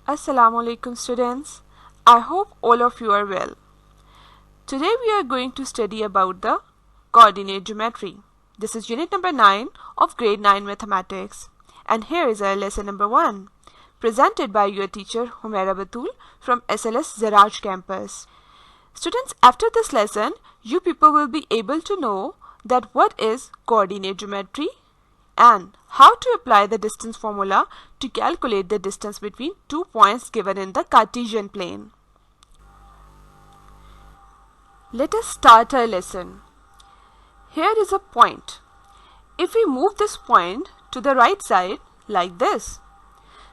Assalamu alaikum students. I hope all of you are well. Today we are going to study about the coordinate geometry. This is unit number 9 of grade 9 mathematics. And here is our lesson number 1, presented by your teacher Humaira Batul from SLS Zaraj campus. Students, after this lesson, you people will be able to know that what is coordinate geometry and how to apply the distance formula to calculate the distance between 2 points given in the Cartesian plane. Let us start our lesson. Here is a point. If we move this point to the right side like this,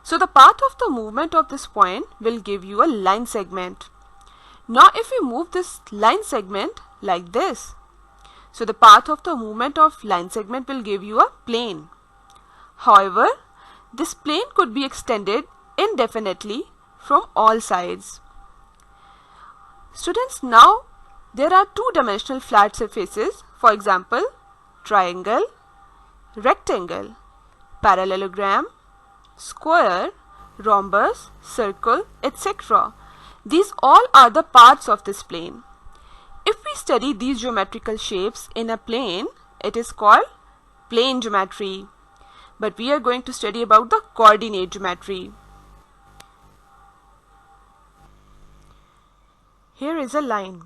so the path of the movement of this point will give you a line segment. Now if we move this line segment like this, so the path of the movement of line segment will give you a plane. However, this plane could be extended indefinitely from all sides. Students, now there are two-dimensional flat surfaces, for example, triangle, rectangle, parallelogram, square, rhombus, circle, etc. These all are the parts of this plane. If we study these geometrical shapes in a plane, it is called plane geometry. But we are going to study about the coordinate geometry. Here is a line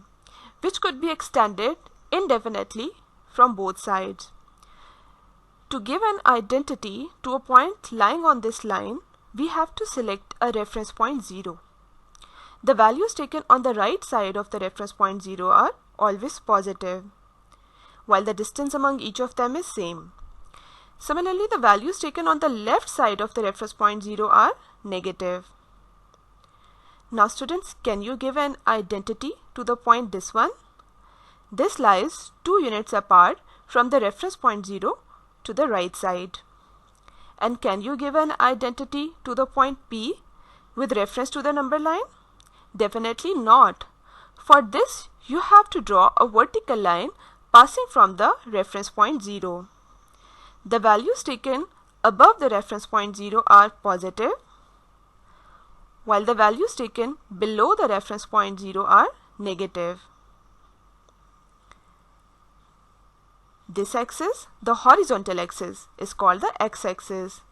which could be extended indefinitely from both sides. To give an identity to a point lying on this line, we have to select a reference point 0. The values taken on the right side of the reference point 0 are always positive, while the distance among each of them is same. Similarly, the values taken on the left side of the reference point 0 are negative. Now students, can you give an identity to the point this one? This lies 2 units apart from the reference point 0 to the right side. And can you give an identity to the point P with reference to the number line? Definitely not. For this, you have to draw a vertical line passing from the reference point 0. The values taken above the reference point 0 are positive, while the values taken below the reference point 0 are negative. This axis, the horizontal axis, is called the x-axis,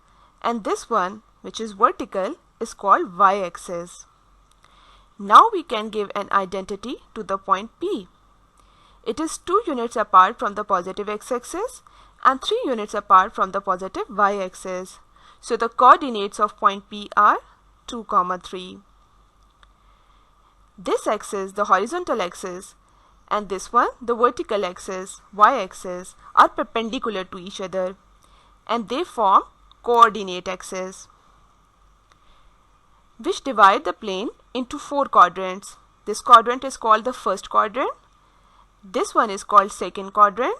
and this one, which is vertical, is called y-axis. Now we can give an identity to the point P. It is 2 units apart from the positive x-axis and 3 units apart from the positive y-axis. So the coordinates of point P are 2, 3. This axis, the horizontal axis, and this one, the vertical axis, y-axis, are perpendicular to each other and they form coordinate axes, which divide the plane into 4 quadrants. This quadrant is called the first quadrant, this one is called second quadrant,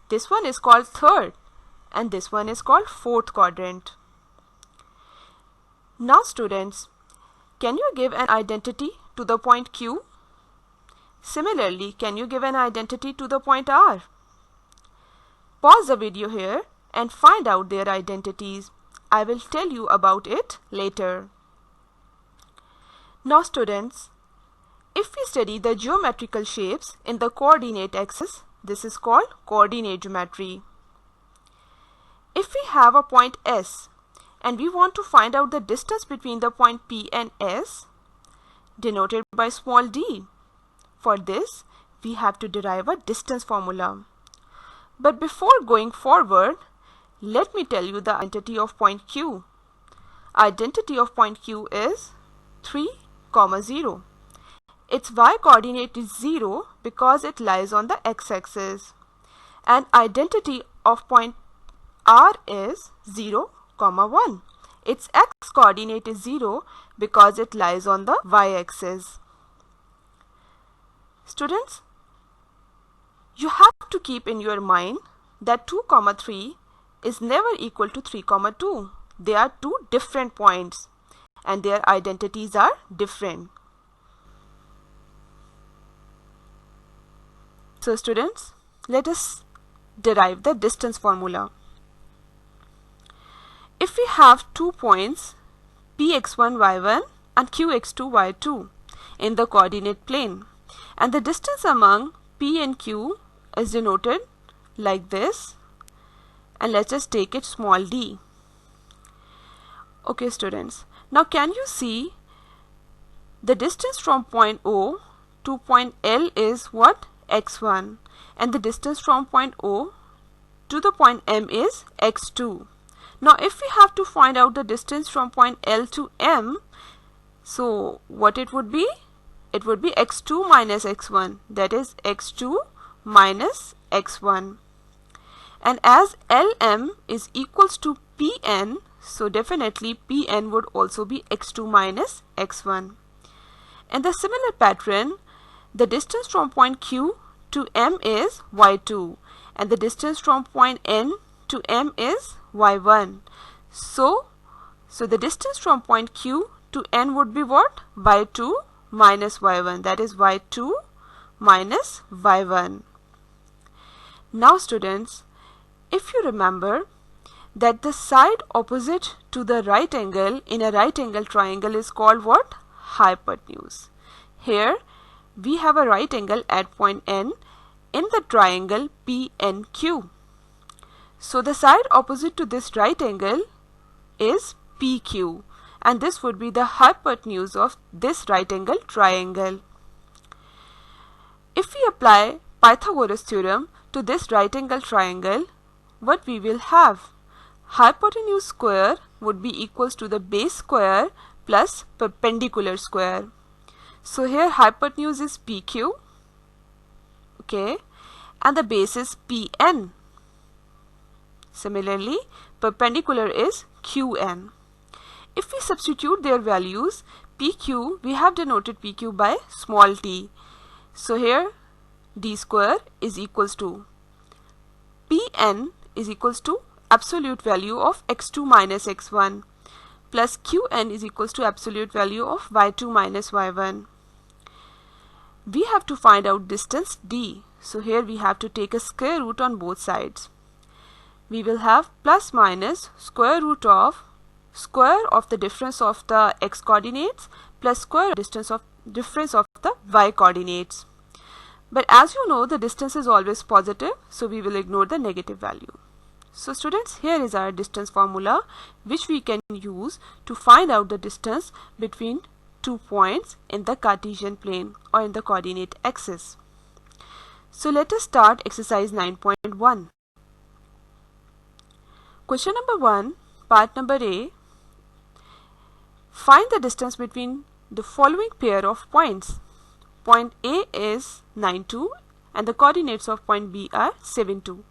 this one is called third, and this one is called fourth quadrant. Now students, can you give an identity to the point Q? Similarly, can you give an identity to the point R? Pause the video here and find out their identities. I will tell you about it later. Now students, if we study the geometrical shapes in the coordinate axis, this is called coordinate geometry. If we have a point S and we want to find out the distance between the point P and S, denoted by small d, for this we have to derive a distance formula. But before going forward, let me tell you the identity of point Q. Identity of point Q is 3, 0. Its y coordinate is 0 because it lies on the x-axis. And identity of point R is 0, 1. Its x coordinate is 0 because it lies on the y-axis. Students, you have to keep in your mind that 2, 3 is never equal to 3, 2. They are two different points and their identities are different. So students, let us derive the distance formula. If we have 2 points px1 y1 and qx2 y2 in the coordinate plane, and the distance among p and q is denoted like this, and let's just take it small d. Okay students, now can you see the distance from point O to point L is what? x1, and the distance from point O to the point M is x2. Now if we have to find out the distance from point L to M, so what it would be? It would be x2 minus x1, that is x2 minus x1. And as LM is equals to Pn, so definitely Pn would also be x2 minus x1. In the similar pattern, the distance from point Q to M is y2, and the distance from point N to M is y1. So the distance from point Q to N would be what? y2 minus y1, that is y2 minus y1. Now students, if you remember that the side opposite to the right angle in a right angle triangle is called what? Hypotenuse. Here we have a right angle at point N in the triangle PNQ. So the side opposite to this right angle is PQ, and this would be the hypotenuse of this right angle triangle. If we apply Pythagoras theorem to this right angle triangle, what we will have? Hypotenuse square would be equals to the base square plus perpendicular square. So here hypotenuse is PQ, okay, and the base is PN. Similarly, perpendicular is QN. If we substitute their values, PQ, we have denoted PQ by small t. So here d square is equals to Pn is equals to absolute value of x2 minus x1 plus Qn is equals to absolute value of y2 minus y1. We have to find out distance d. So here we have to take a square root on both sides. We will have plus minus square root of the difference of the x coordinates plus square difference of the y coordinates. But as you know, the distance is always positive, so we will ignore the negative value. So students, here is our distance formula which we can use to find out the distance between two points in the Cartesian plane or in the coordinate axis. So let us start exercise 9.1. Question number 1, part number A. Find the distance between the following pair of points. Point A is 9, 2 and the coordinates of point B are 7, 2.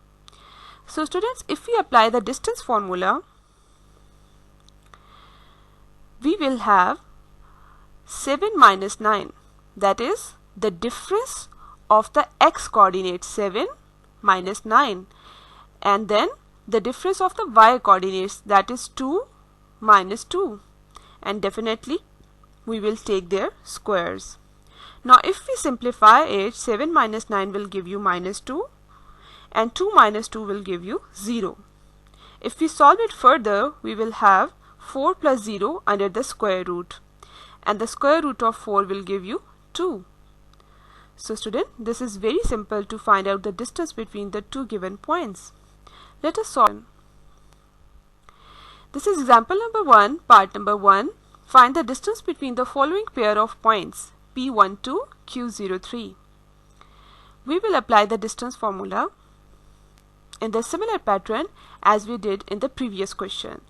So students, if we apply the distance formula, we will have 7 minus 9, that is the difference of the x coordinate 7 minus 9, and then the difference of the y coordinates, that is 2 minus 2, and definitely we will take their squares. Now if we simplify it, 7 minus 9 will give you minus 2 and 2 minus 2 will give you 0. If we solve it further, we will have 4 plus 0 under the square root, and the square root of 4 will give you 2. So student, this is very simple to find out the distance between the two given points. Let us solve. This is example number 1, part number 1. Find the distance between the following pair of points P12, Q03. We will apply the distance formula in the similar pattern as we did in the previous question.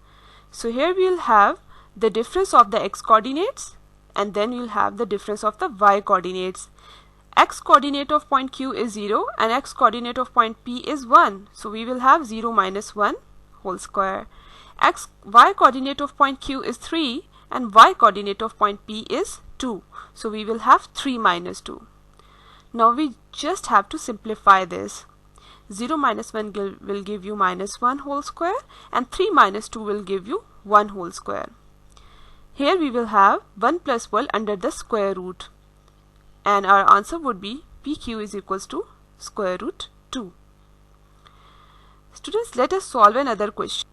So here we will have the difference of the x coordinates, and then you will have the difference of the y coordinates. X coordinate of point Q is 0 and x coordinate of point P is 1. So we will have 0 minus 1 whole square. Y coordinate of point Q is 3 and y coordinate of point P is 2. So we will have 3 minus 2. Now we just have to simplify this. 0 minus 1 will give you minus 1 whole square, and 3 minus 2 will give you 1 whole square. Here we will have 1 plus 1 under the square root, and our answer would be PQ is equals to square root 2. Students, let us solve another question.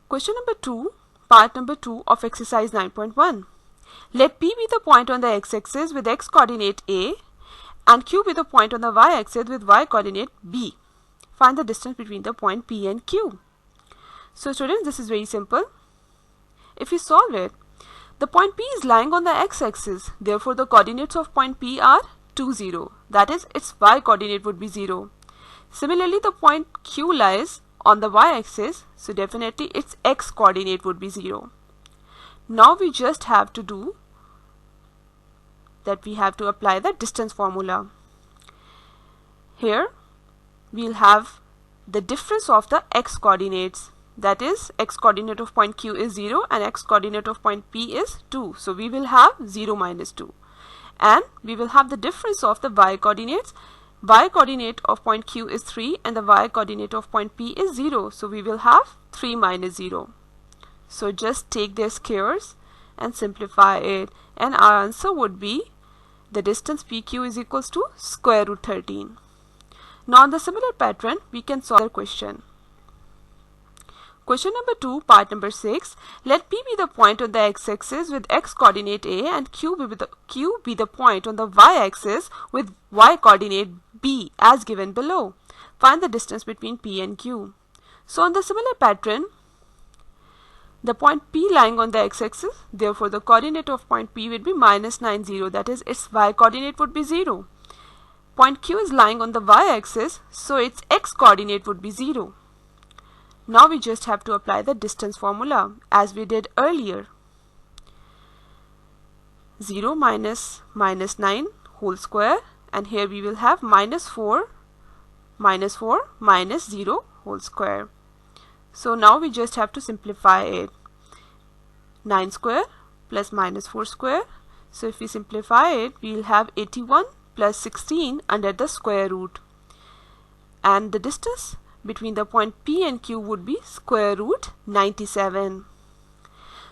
Question number 2, part number 2 of exercise 9.1. Let P be the point on the x-axis with x-coordinate A and Q be the point on the y-axis with y-coordinate B. Find the distance between the point P and Q. So students, this is very simple. If we solve it, the point P is lying on the x-axis. Therefore, the coordinates of point P are 2, 0. That is, its y-coordinate would be 0. Similarly, the point Q lies on the y-axis. So definitely, its x-coordinate would be 0. Now we just have to do that. We have to apply the distance formula. Here, we'll have the difference of the x-coordinates. That is, x-coordinate of point Q is 0 and x-coordinate of point P is 2. So we will have 0 minus 2. And we will have the difference of the y-coordinates. Y-coordinate of point Q is 3 and the y-coordinate of point P is 0. So we will have 3 minus 0. So just take their squares and simplify it. And our answer would be the distance PQ is equals to square root 13. Now on the similar pattern, we can solve the question. Question number 2, part number 6. Let P be the point on the x-axis with x-coordinate A and Q be the point on the y-axis with y-coordinate B as given below. Find the distance between P and Q. So on the similar pattern, the point P lying on the x-axis, therefore the coordinate of point P would be minus 9, 0. That is, its y-coordinate would be 0. Point Q is lying on the y-axis, so its x-coordinate would be 0. Now we just have to apply the distance formula as we did earlier. 0 minus 9 whole square, and here we will have minus 4 minus 0 whole square. So now we just have to simplify it. 9 square plus minus 4 square. So if we simplify it, we will have 81 plus 16 under the square root. And the distance between the point P and Q would be square root 97.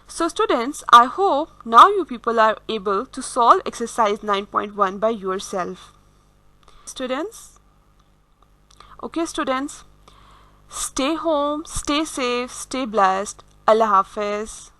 So students, I hope now you people are able to solve exercise 9.1 by yourself. Students, okay students, stay home, stay safe, stay blessed. Allah Hafiz.